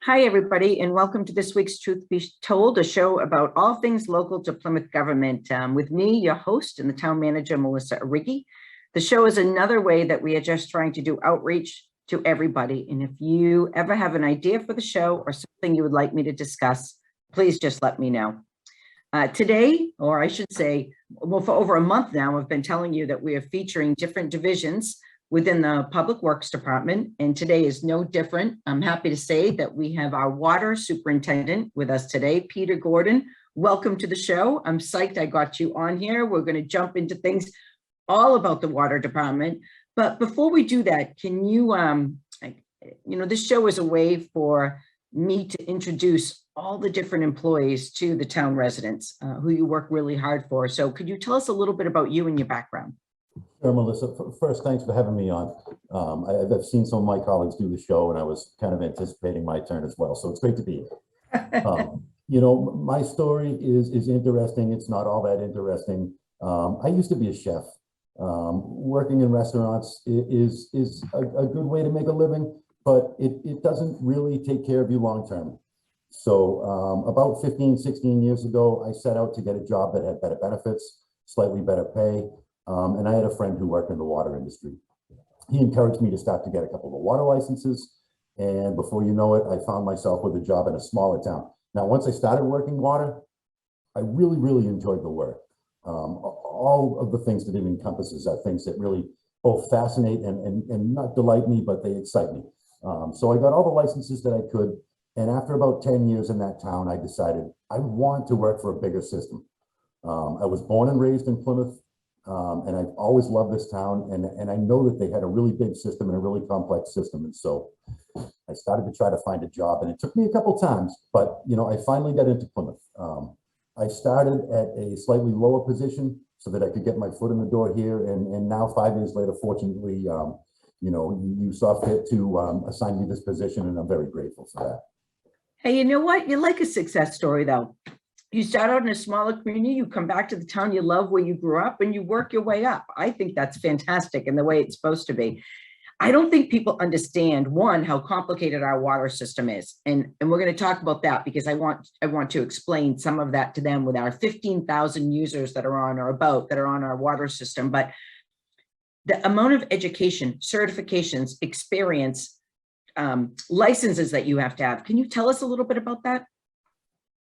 Hi, everybody, and welcome to this week's Truth Be Told, a show about all things local to Plymouth government. With me, your host and the town manager, Melissa Arrighi. The show is another way that we are just trying to do outreach to everybody. And if you ever have an idea for the show or something you would like me to discuss, please just let me know. Today, or I should say, well, for over a month now, I've been telling you that we are featuring different divisions within the Public Works Department, and today is no different. I'm happy to say that we have our water superintendent with us today, Peter Gordon. Welcome to the show. I'm psyched I got you on here. We're going to jump into things all about the water department. But before we do that, can you, this show is a way for me to introduce all the different employees to the town residents who you work really hard for. So could you tell us a little bit about you and your background? Sure, Melissa. First, thanks for having me on. I've seen some of my colleagues do the show, and I was kind of anticipating my turn as well. So it's great to be here. My story is interesting. It's not all that interesting. I used to be a chef. Working in restaurants is a good way to make a living, but it doesn't really take care of you long term. So about 15, 16 years ago, I set out to get a job that had better benefits, slightly better pay. And I had a friend who worked in the water industry. He encouraged me to start to get a couple of water licenses. And before you know it, I found myself with a job in a smaller town. Now, once I started working water, I really, really enjoyed the work. All of the things that it encompasses are things that really both fascinate and not delight me, but they excite me. So I got all the licenses that I could. And after about 10 years in that town, I decided I want to work for a bigger system. I was born and raised in Plymouth. And I've always loved this town, and I know that they had a really big system and a really complex system. And so I started to try to find a job, and it took me a couple times, but I finally got into Plymouth. I started at a slightly lower position so that I could get my foot in the door here. And now 5 years later, fortunately, you saw fit to assign me this position, and I'm very grateful for that. Hey, you know what? You like a success story, though. You start out in a smaller community, you come back to the town you love where you grew up, and you work your way up. I think that's fantastic and the way it's supposed to be. I don't think people understand, one, how complicated our water system is. And we're going to talk about that because I want to explain some of that to them with our 15,000 users that are on or about that are on our water system. But the amount of education, certifications, experience, licenses that you have to have. Can you tell us a little bit about that?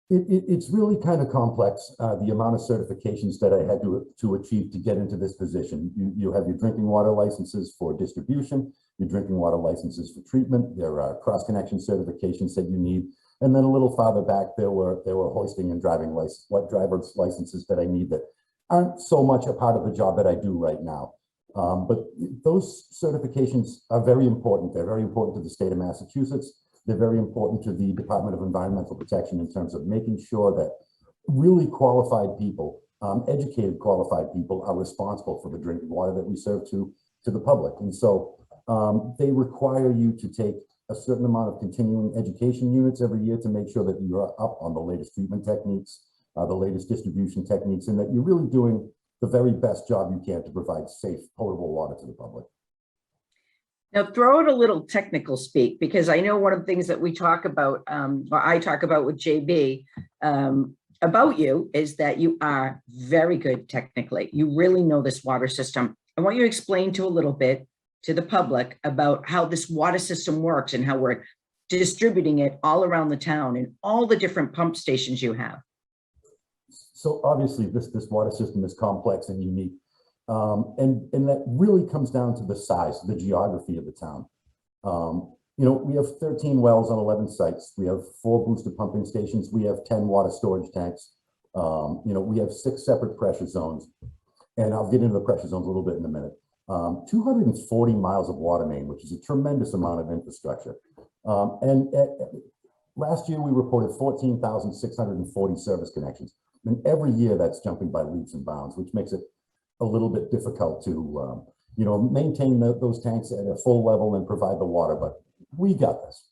It's really kind of complex, the amount of certifications that I had to achieve to get into this position. You have your drinking water licenses for distribution, your drinking water licenses for treatment. There are cross-connection certifications that you need. And then a little farther back, there were hoisting and driver's licenses that I need that aren't so much a part of the job that I do right now. But those certifications are very important. They're very important to the state of Massachusetts. They're very important to the Department of Environmental Protection in terms of making sure that really qualified people, educated qualified people are responsible for the drinking water that we serve to the public. And so they require you to take a certain amount of continuing education units every year to make sure that you're up on the latest treatment techniques, the latest distribution techniques, and that you're really doing the very best job you can to provide safe, potable water to the public. Now, throw out a little technical speak, because I know one of the things that we talk about, or I talk about with JB about you, is that you are very good technically. You really know this water system. I want you to explain a little bit to the public about how this water system works and how we're distributing it all around the town and all the different pump stations you have. So obviously this water system is complex and unique. And that really comes down to the size, the geography of the town. We have 13 wells on 11 sites. We have 4 booster pumping stations. We have 10 water storage tanks. We have 6 separate pressure zones. And I'll get into the pressure zones a little bit in a minute. 240 miles of water main, which is a tremendous amount of infrastructure. Last year, we reported 14,640 service connections. And every year that's jumping by leaps and bounds, which makes it a little bit difficult to, maintain those tanks at a full level and provide the water, but we got this.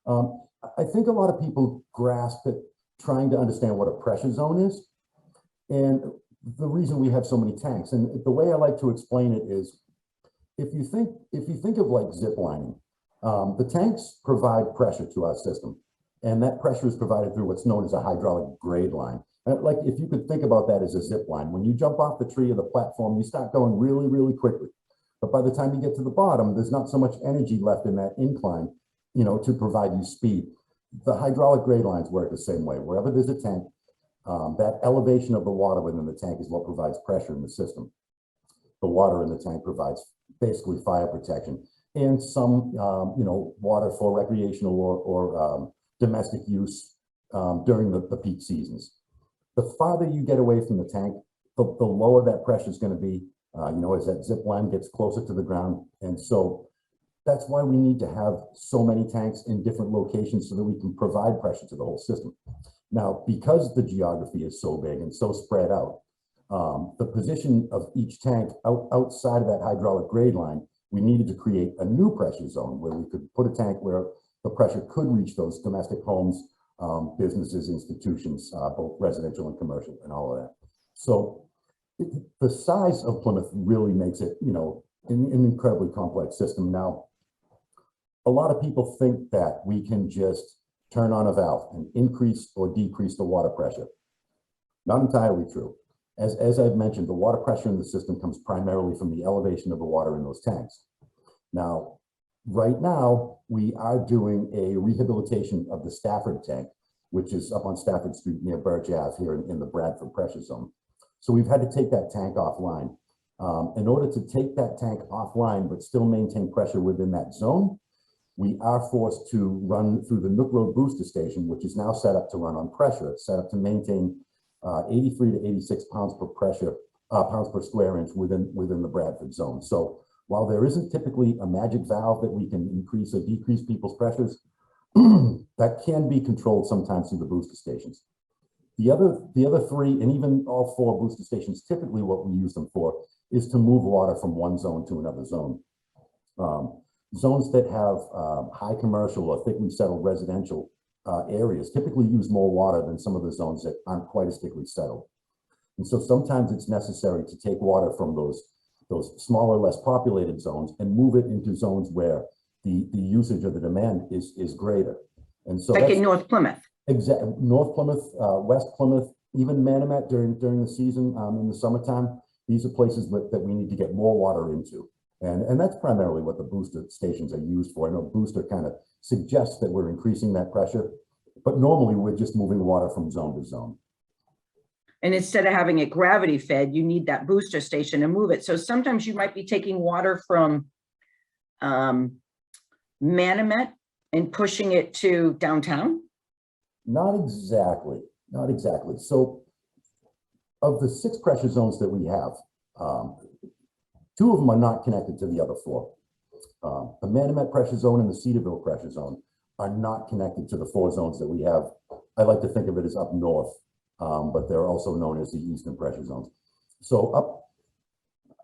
I think a lot of people grasp at trying to understand what a pressure zone is and the reason we have so many tanks. And the way I like to explain it is, if you think of like zip lining, The tanks provide pressure to our system, and that pressure is provided through what's known as a hydraulic grade line. Like if you could think about that as a zip line, when you jump off the tree or the platform, you start going really, really quickly. But by the time you get to the bottom, there's not so much energy left in that incline, to provide you speed. The hydraulic grade lines work the same way. Wherever there's a tank, that elevation of the water within the tank is what provides pressure in the system. The water in the tank provides basically fire protection and some, water for recreational or domestic use during the peak seasons. The farther you get away from the tank, the lower that pressure is going to be, as that zip line gets closer to the ground. And so that's why we need to have so many tanks in different locations so that we can provide pressure to the whole system. Now, because the geography is so big and so spread out, the position of each tank outside of that hydraulic grade line, we needed to create a new pressure zone where we could put a tank where the pressure could reach those domestic homes, businesses, institutions, both residential and commercial and all of that. So the size of Plymouth really makes it, an incredibly complex system. Now, a lot of people think that we can just turn on a valve and increase or decrease the water pressure. Not entirely true. As I've mentioned, the water pressure in the system comes primarily from the elevation of the water in those tanks. Now, right now, we are doing a rehabilitation of the Stafford tank, which is up on Stafford Street near Birch Ave here in the Bradford pressure zone. So we've had to take that tank offline. In order to take that tank offline, but still maintain pressure within that zone, we are forced to run through the Nook Road booster station, which is now set up to run on pressure. It's set up to maintain 83 to 86 pounds per square inch within the Bradford zone. So while there isn't typically a magic valve that we can increase or decrease people's pressures, that can be controlled sometimes through the booster stations. The other three, and even all four booster stations, typically what we use them for is to move water from one zone to another zone. Zones that have high commercial or thickly settled residential areas typically use more water than some of the zones that aren't quite as thickly settled. And so sometimes it's necessary to take water from those smaller, less populated zones and move it into zones where the usage of the demand is greater. And so like in North Plymouth. Exactly. North Plymouth, West Plymouth, even Manamet during the season in the summertime, these are places that we need to get more water into. And that's primarily what the booster stations are used for. I know booster kind of suggests that we're increasing that pressure, but normally we're just moving water from zone to zone. And instead of having it gravity fed, you need that booster station to move it. So sometimes you might be taking water from Manamet and pushing it to downtown. Not exactly. So of the 6 pressure zones that we have, 2 of them are not connected to the other 4. The Manamet pressure zone and the Cedarville pressure zone are not connected to the 4 zones that we have. I like to think of it as up north, but they're also known as the eastern pressure zones. So up,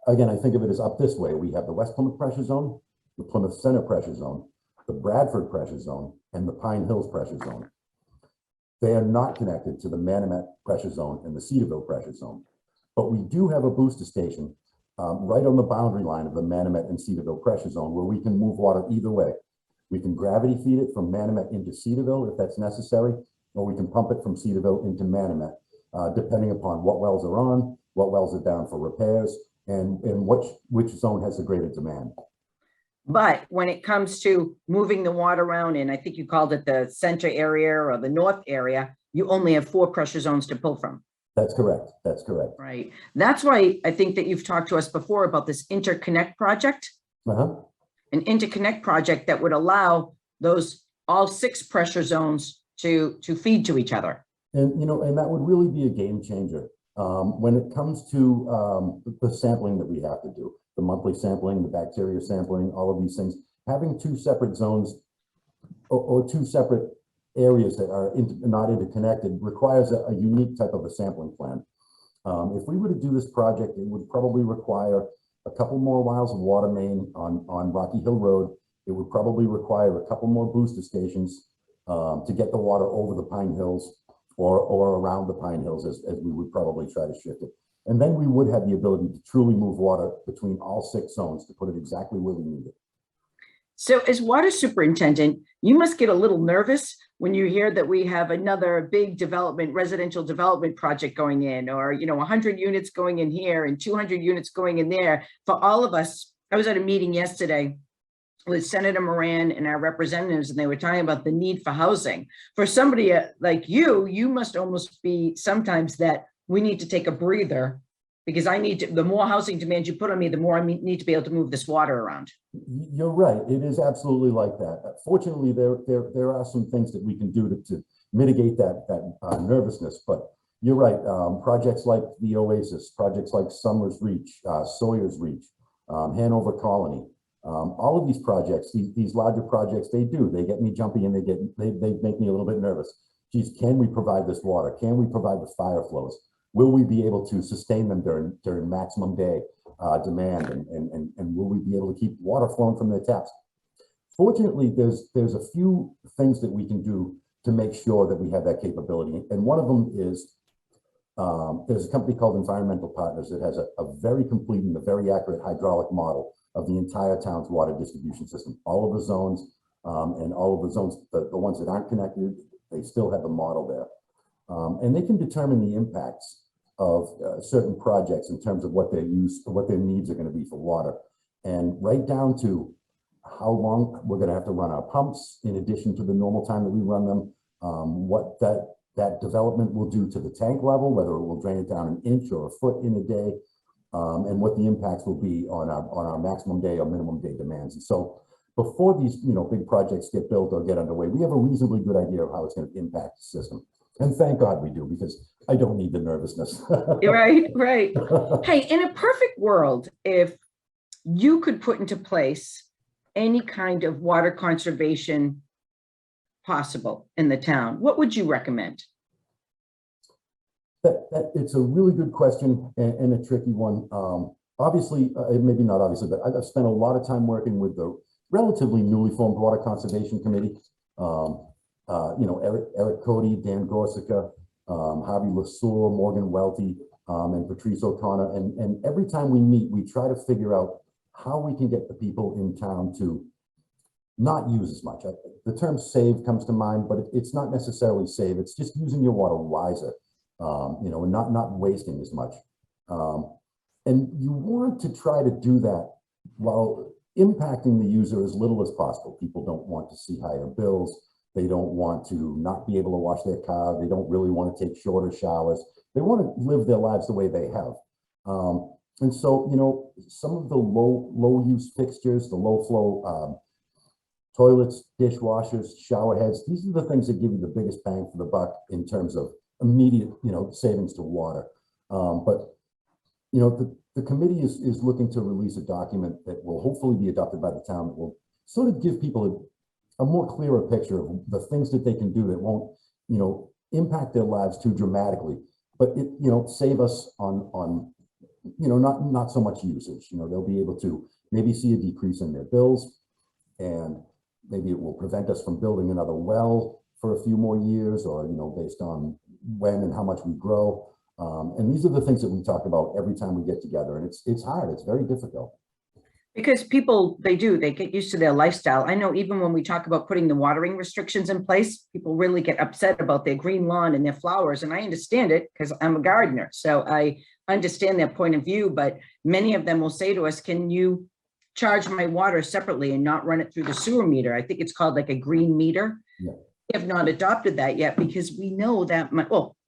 again, I think of it as up this way. We have the West Plymouth pressure zone, the Plymouth Center pressure zone, the Bradford pressure zone, and the Pine Hills pressure zone. They are not connected to the Manamet pressure zone and the Cedarville pressure zone. But we do have a booster station right on the boundary line of the Manamet and Cedarville pressure zone where we can move water either way. We can gravity feed it from Manamet into Cedarville if that's necessary, or we can pump it from Cedarville into Manamet, depending upon what wells are on, what wells are down for repairs, and which zone has the greater demand. But when it comes to moving the water around, and I think you called it the center area or the north area, you only have 4 pressure zones to pull from. That's correct. That's correct. Right. That's why I think that you've talked to us before about this Interconnect Project. An Interconnect Project that would allow all 6 pressure zones to feed to each other. And that would really be a game changer when it comes to the sampling that we have to do. The monthly sampling, the bacteria sampling, all of these things, having 2 separate zones or 2 separate areas that are not interconnected requires a unique type of a sampling plan. If we were to do this project, it would probably require a couple more miles of water main on Rocky Hill Road. It would probably require a couple more booster stations to get the water over the Pine Hills or around the Pine Hills as we would probably try to shift it. And then we would have the ability to truly move water between all 6 zones to put it exactly where we need it. So as water superintendent, you must get a little nervous when you hear that we have another big development, residential development project going in, or, 100 units going in here and 200 units going in there. For all of us, I was at a meeting yesterday with Senator Moran and our representatives, and they were talking about the need for housing. For somebody like you must almost be sometimes that we need to take a breather, because the more housing demand you put on me, the more I need to be able to move this water around. You're right. It is absolutely like that. Fortunately, there are some things that we can do to mitigate that nervousness. But you're right. Projects like the Oasis, projects like Summers Reach, Sawyer's Reach, Hanover Colony, all of these projects, these larger projects, they get me jumpy, and they make me a little bit nervous. Geez, can we provide this water? Can we provide the fire flows? Will we be able to sustain them during maximum day demand, and will we be able to keep water flowing from their taps? Fortunately, there's a few things that we can do to make sure that we have that capability. And one of them is there's a company called Environmental Partners that has a very complete and a very accurate hydraulic model of the entire town's water distribution system. All of the zones and all of the zones, the ones that aren't connected, they still have a model there. And they can determine the impacts of certain projects in terms of what their needs are going to be for water, and right down to how long we're going to have to run our pumps in addition to the normal time that we run them, what that development will do to the tank level, whether it will drain it down an inch or a foot in a day, and what the impacts will be on our maximum day or minimum day demands. And so before these big projects get built or get underway, we have a reasonably good idea of how it's going to impact the system. And thank God we do, because I don't need the nervousness. Right. Hey, in a perfect world, if you could put into place any kind of water conservation possible in the town, what would you recommend? It's a really good question and a tricky one. Obviously, maybe not obviously, but I've spent a lot of time working with the relatively newly formed Water Conservation Committee. Eric Cody, Dan Gorsica, Harvey Lesueur, Morgan Welty, and Patrice O'Connor. And every time we meet, we try to figure out how we can get the people in town to not use as much. The term save comes to mind, but it's not necessarily save. It's just using your water wiser, and not wasting as much. And you want to try to do that while impacting the user as little as possible. People don't want to see higher bills. They don't want to not be able to wash their car. They don't really want to take shorter showers. They want to live their lives the way they have. And so, some of the low use fixtures, the low flow toilets, dishwashers, shower heads, these are the things that give you the biggest bang for the buck in terms of immediate, savings to water. But the committee is looking to release a document that will hopefully be adopted by the town that will sort of give people a more clearer picture of the things that they can do that won't, impact their lives too dramatically, but save us on not so much usage. They'll be able to maybe see a decrease in their bills, and maybe it will prevent us from building another well for a few more years, or based on when and how much we grow. And these are the things that we talk about every time we get together, and it's hard. It's very difficult. Because people, they get used to their lifestyle. I know even when we talk about putting the watering restrictions in place, people really get upset about their green lawn and their flowers. And I understand it because I'm a gardener. So I understand their point of view, but many of them will say to us, can you charge my water separately and not run it through the sewer meter? I think it's called like a green meter. Yeah. We have not adopted that yet because we know that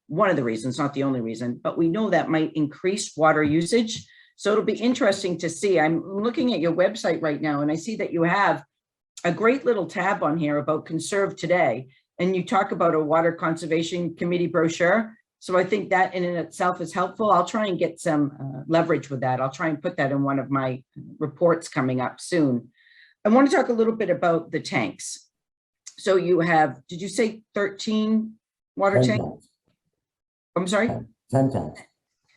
one of the reasons, not the only reason, but we know that might increase water usage. So it'll be interesting to see. I'm looking at your website right now, and I see that you have a great little tab on here about Conserve Today, and you talk about a Water Conservation Committee brochure. So I think that in itself is helpful. I'll try and get some leverage with that. I'll try and put that in one of my reports coming up soon. I want to talk a little bit about the tanks. So you have, did you say 13 water tanks? I'm sorry? 10 tanks.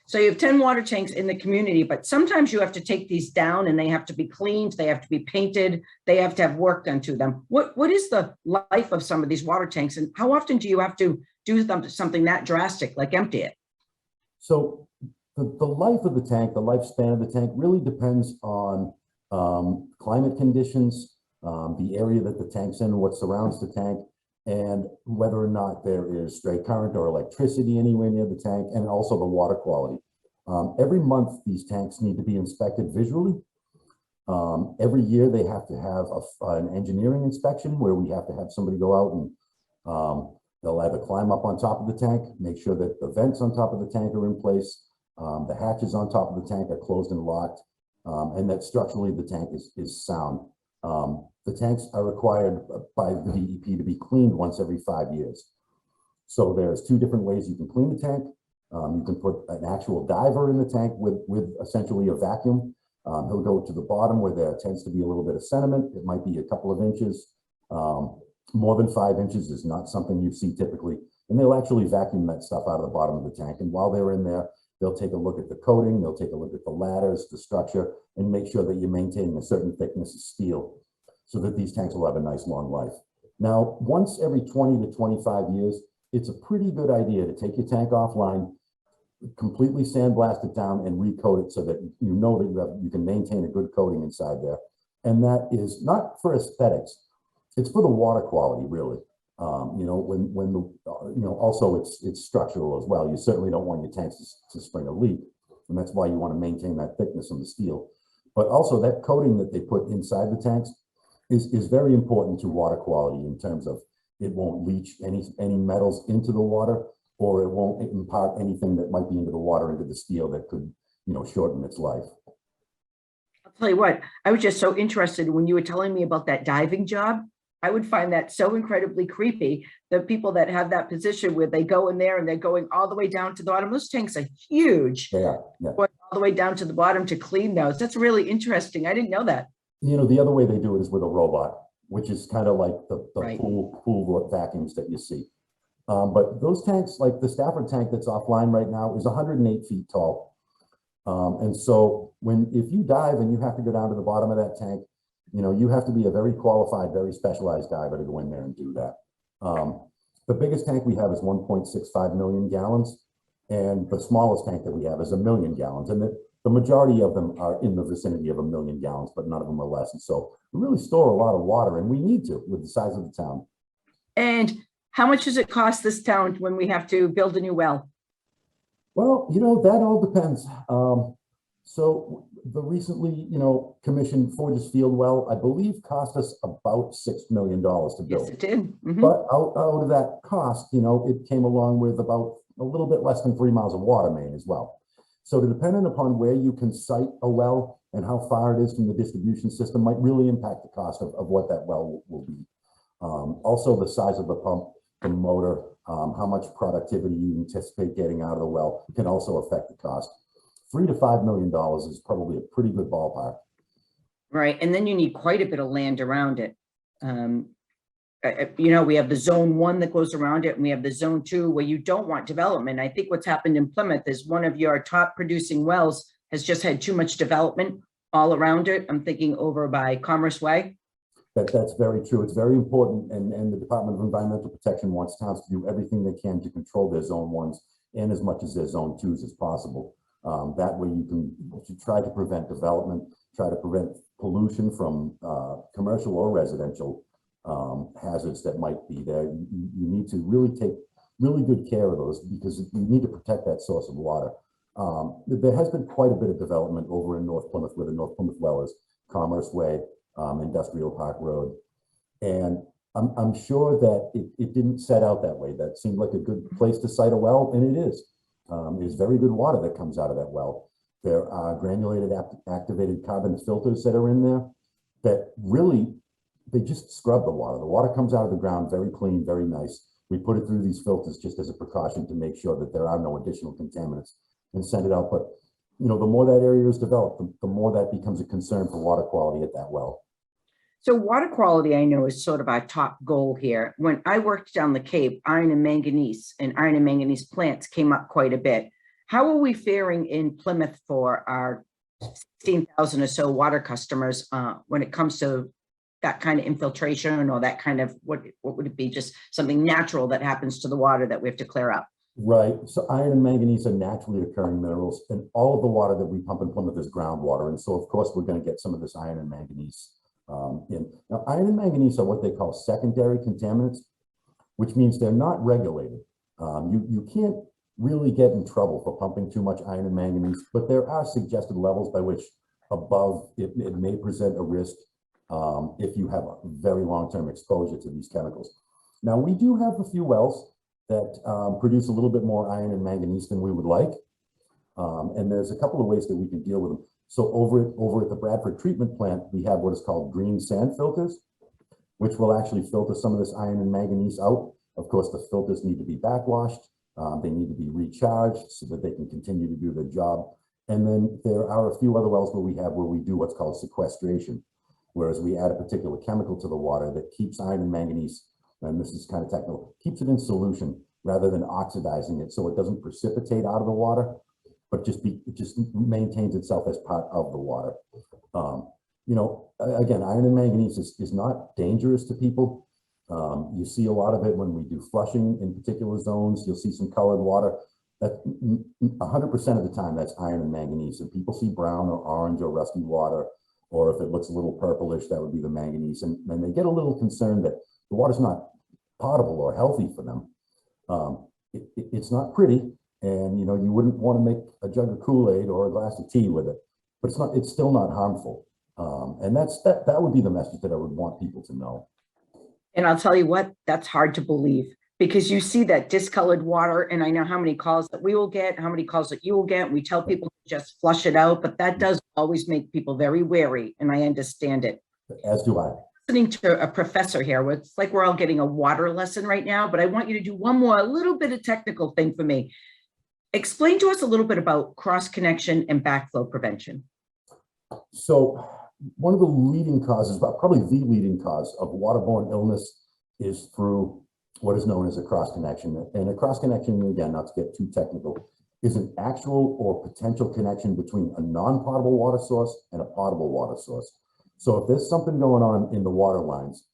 So you have 10 water tanks in the community, but sometimes you have to take these down and they have to be cleaned, they have to be painted, they have to have work done to them. What is the life of some of these water tanks, and how often do you have to do something that drastic, like empty it? So the life of the tank, the lifespan of the tank really depends on climate conditions, the area that the tank's in, what surrounds the tank, and whether or not there is stray current or electricity anywhere near the tank, and also the water quality. Every month, these tanks need to be inspected visually. Every year, they have to have an engineering inspection where we have to have somebody go out and they'll either climb up on top of the tank, make sure that the vents on top of the tank are in place, the hatches on top of the tank are closed and locked, and that structurally the tank is sound. The tanks are required by the DEP to be cleaned once every 5 years. So there's 2 different ways you can clean the tank. You can put an actual diver in the tank with essentially a vacuum. He'll go to the bottom where there tends to be a little bit of sediment. It might be a couple of inches. More than 5 inches is not something you see typically. And they'll actually vacuum that stuff out of the bottom of the tank. And while they're in there, they'll take a look at the coating, they'll take a look at the ladders, the structure, and make sure that you're maintaining a certain thickness of steel so that these tanks will have a nice long life. Now, once every 20 to 25 years, it's a pretty good idea to take your tank offline, completely sandblast it down and recoat it so that you know that you can maintain a good coating inside there. And that is not for aesthetics, it's for the water quality, really. You know, when the, you know, also it's structural as well. You certainly don't want your tanks to spring a leak. And that's why you want to maintain that thickness on the steel. But also that coating that they put inside the tanks is very important to water quality in terms of it won't leach any metals into the water, or it won't impart anything that might be into the water into the steel that could, you know, shorten its life. I'll tell you what, I was just so interested when you were telling me about that diving job. I would find that so incredibly creepy. The people that have that position where they go in there and they're going all the way down to the bottom. Those tanks are huge. They are, yeah. Going all the way down to the bottom to clean those. That's really interesting. I didn't know that. You know, the other way they do it is with a robot, which is kind of like the Right. pool vacuums that you see. But those tanks, like the Stafford tank that's offline right now, is 108 feet tall. And so if you dive and you have to go down to the bottom of that tank, you know, you have to be a very qualified, very specialized diver to go in there and do that. The biggest tank we have is 1.65 million gallons. And the smallest tank that we have is 1 million gallons. And the majority of them are in the vicinity of 1 million gallons, but none of them are less. And so we really store a lot of water, and we need to with the size of the town. And how much does it cost this town when we have to build a new well? Well, you know, that all depends. So the recently, you know, commissioned Forges Field well, I believe, cost us about $6 million to build. Yes, it did. Mhm. But out of that cost, you know, it came along with about a little bit less than 3 miles of water main as well. So depending upon where you can site a well and how far it is from the distribution system might really impact the cost of what that well will be. Also the size of the pump, the motor, how much productivity you anticipate getting out of the well can also affect the cost. $3 to $5 million is probably a pretty good ballpark. Right. And then you need quite a bit of land around it. You know, we have the zone 1 that goes around it, and we have the zone 2 where you don't want development. I think what's happened in Plymouth is one of your top producing wells has just had too much development all around it. I'm thinking over by Commerce Way. That's very true. It's very important. And the Department of Environmental Protection wants towns to do everything they can to control their zone 1s and as much as their zone 2s as possible. That way you can try to prevent development, try to prevent pollution from commercial or residential hazards that might be there. You need to really take really good care of those because you need to protect that source of water. There has been quite a bit of development over in North Plymouth, where the North Plymouth well is, Commerce Way, Industrial Park Road. And I'm sure that it didn't set out that way. That seemed like a good place to site a well, and it is. There's very good water that comes out of that well. There are granulated activated carbon filters that are in there that really, they just scrub the water. The water comes out of the ground very clean, very nice. We put it through these filters just as a precaution to make sure that there are no additional contaminants and send it out. But, you know, the more that area is developed, the more that becomes a concern for water quality at that well. So water quality, I know, is sort of our top goal here. When I worked down the Cape, iron and manganese plants came up quite a bit. How are we faring in Plymouth for our 16,000 or so water customers when it comes to that kind of infiltration or that kind of, what would it be, just something natural that happens to the water that we have to clear up? Right. So iron and manganese are naturally occurring minerals, and all of the water that we pump in Plymouth is groundwater. And so, of course, we're going to get some of this iron and manganese in. Now, iron and manganese are what they call secondary contaminants, which means they're not regulated. You can't really get in trouble for pumping too much iron and manganese, but there are suggested levels by which above it may present a risk if you have a very long-term exposure to these chemicals. Now, we do have a few wells that produce a little bit more iron and manganese than we would like. And there's a couple of ways that we can deal with them. So over at the Bradford treatment plant, we have what is called green sand filters, which will actually filter some of this iron and manganese out. Of course, the filters need to be backwashed. They need to be recharged so that they can continue to do their job. And then there are a few other wells where we do what's called sequestration, whereas we add a particular chemical to the water that keeps iron and manganese, and this is kind of technical, keeps it in solution rather than oxidizing it, so it doesn't precipitate out of the water, but it just maintains itself as part of the water. You know, again, iron and manganese is not dangerous to people. You see a lot of it when we do flushing in particular zones. You'll see some colored water. That 100% of the time, that's iron and manganese. And people see brown or orange or rusty water, or if it looks a little purplish, that would be the manganese. And they get a little concerned that the water's not potable or healthy for them. It's not pretty, and you know, you wouldn't want to make a jug of Kool-Aid or a glass of tea with it, but it's still not harmful. And that would be the message that I would want people to know. And I'll tell you what, that's hard to believe, because you see that discolored water, and I know how many calls that we will get, how many calls that you will get. We tell people to just flush it out, but that does always make people very wary, and I understand it. As do I. Listening to a professor here, it's like we're all getting a water lesson right now, but I want you to do one more, a little bit of technical thing for me. Explain to us a little bit about cross connection and backflow prevention. So one of the leading causes, but probably the leading cause of waterborne illness is through what is known as a cross connection. And a cross connection, again, not to get too technical, is an actual or potential connection between a non-potable water source and a potable water source. So if there's something going on in the water lines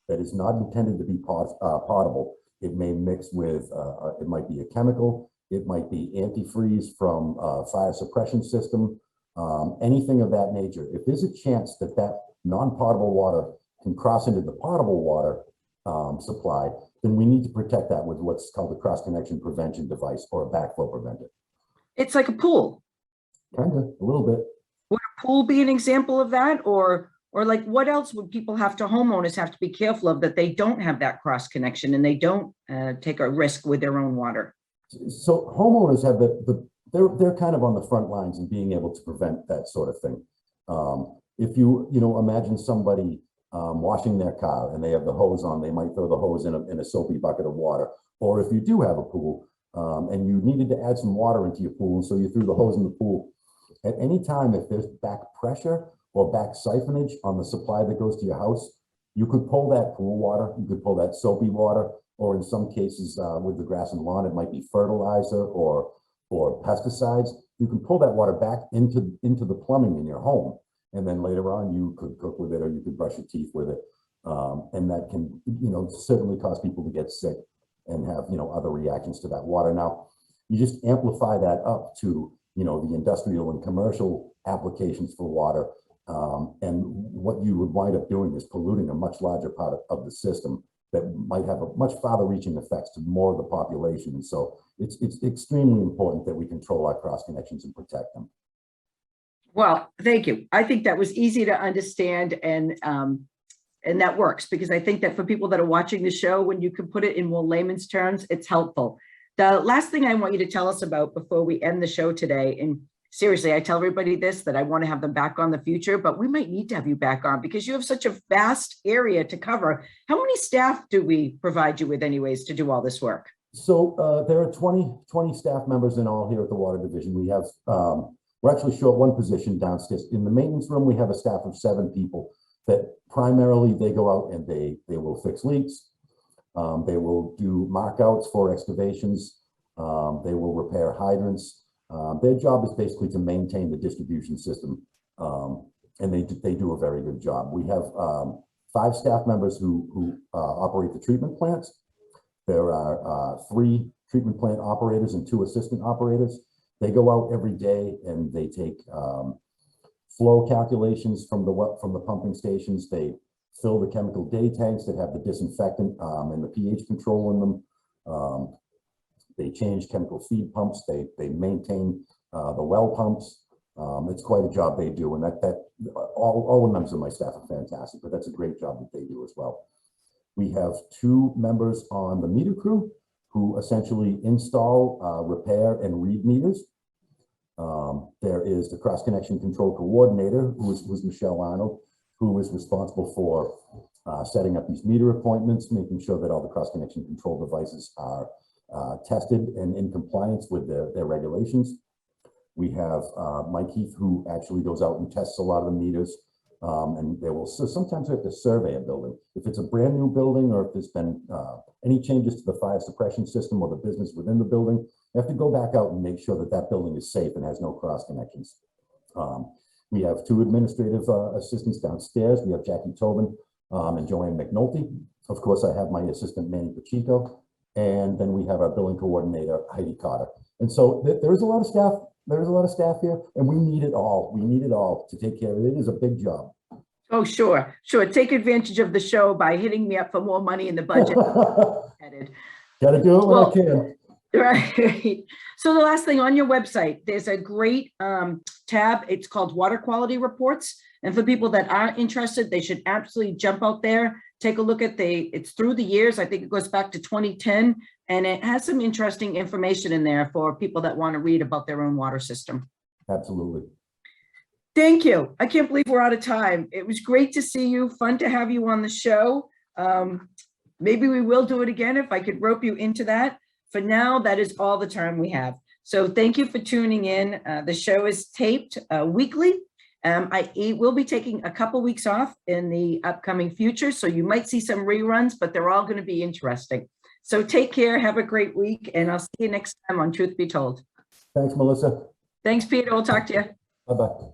that is not intended to be potable, it may mix with, it might be a chemical, it might be antifreeze from a fire suppression system, anything of that nature. If there's a chance that that non-potable water can cross into the potable water supply, then we need to protect that with what's called a cross-connection prevention device or a backflow preventer. It's like a pool. Kind of, a little bit. Would a pool be an example of that? Or like what else would homeowners have to be careful of, that they don't have that cross connection and they don't take a risk with their own water? So homeowners have they're kind of on the front lines in being able to prevent that sort of thing. If you imagine somebody washing their car and they have the hose on, they might throw the hose in a soapy bucket of water. Or if you do have a pool and you needed to add some water into your pool, and so you threw the hose in the pool, at any time, if there's back pressure or back siphonage on the supply that goes to your house, you could pull that pool water, you could pull that soapy water, or in some cases with the grass and lawn, it might be fertilizer or pesticides. You can pull that water back into the plumbing in your home. And then later on, you could cook with it or you could brush your teeth with it. And that can, certainly cause people to get sick and have, other reactions to that water. Now, you just amplify that up to, the industrial and commercial applications for water. And what you would wind up doing is polluting a much larger part of the system that might have a much farther reaching effects to more of the population. And so it's extremely important that we control our cross connections and protect them. Well, thank you. I think that was easy to understand, and that works, because I think that for people that are watching the show, when you can put it in more layman's terms, it's helpful. The last thing I want you to tell us about before we end the show today, and seriously, I tell everybody this, that I want to have them back on the future, but we might need to have you back on because you have such a vast area to cover. How many staff do we provide you with anyways to do all this work? So there are 20 staff members in all here at the Water Division. We have, we're actually short one position downstairs. In the maintenance room, we have a staff of 7 people that primarily they go out and they will fix leaks. They will do markouts for excavations. They will repair hydrants. Their job is basically to maintain the distribution system, and they do a very good job. We have 5 staff members who operate the treatment plants. There are 3 treatment plant operators and 2 assistant operators. They go out every day and they take flow calculations from the pumping stations. They fill the chemical day tanks that have the disinfectant and the pH control in them. They change chemical feed pumps. They maintain the well pumps. It's quite a job they do, and all the members of my staff are fantastic, but that's a great job that they do as well. We have 2 members on the meter crew who essentially install, repair, and read meters. There is the cross-connection control coordinator, who's Michelle Arnold, who is responsible for setting up these meter appointments, making sure that all the cross-connection control devices are tested and in compliance with their regulations. We have Mike Heath, who actually goes out and tests a lot of the meters. And so sometimes we have to survey a building. If it's a brand new building, or if there's been any changes to the fire suppression system or the business within the building, you have to go back out and make sure that that building is safe and has no cross connections. We have 2 administrative assistants downstairs. We have Jackie Tobin and Joanne McNulty. Of course, I have my assistant, Manny Pacheco. And then we have our billing coordinator, Heidi Cotter. And so there is a lot of staff. There's a lot of staff here, and we need it all. We need it all to take care of it. It is a big job. Oh, sure. Take advantage of the show by hitting me up for more money in the budget. Got to do it when I can. Right. So the last thing on your website, there's a great tab. It's called Water Quality Reports. And for people that are interested, they should absolutely jump out there, take a look at it's through the years. I think it goes back to 2010, and it has some interesting information in there for people that want to read about their own water system. Absolutely. Thank you. I can't believe we're out of time. It was great to see you. Fun to have you on the show. Maybe we will do it again if I could rope you into that. For now, that is all the time we have. So thank you for tuning in. The show is taped weekly. I will be taking a couple weeks off in the upcoming future, so you might see some reruns, but they're all going to be interesting. So take care, have a great week, and I'll see you next time on Truth Be Told. Thanks, Melissa. Thanks, Peter. We'll talk to you. Bye-bye.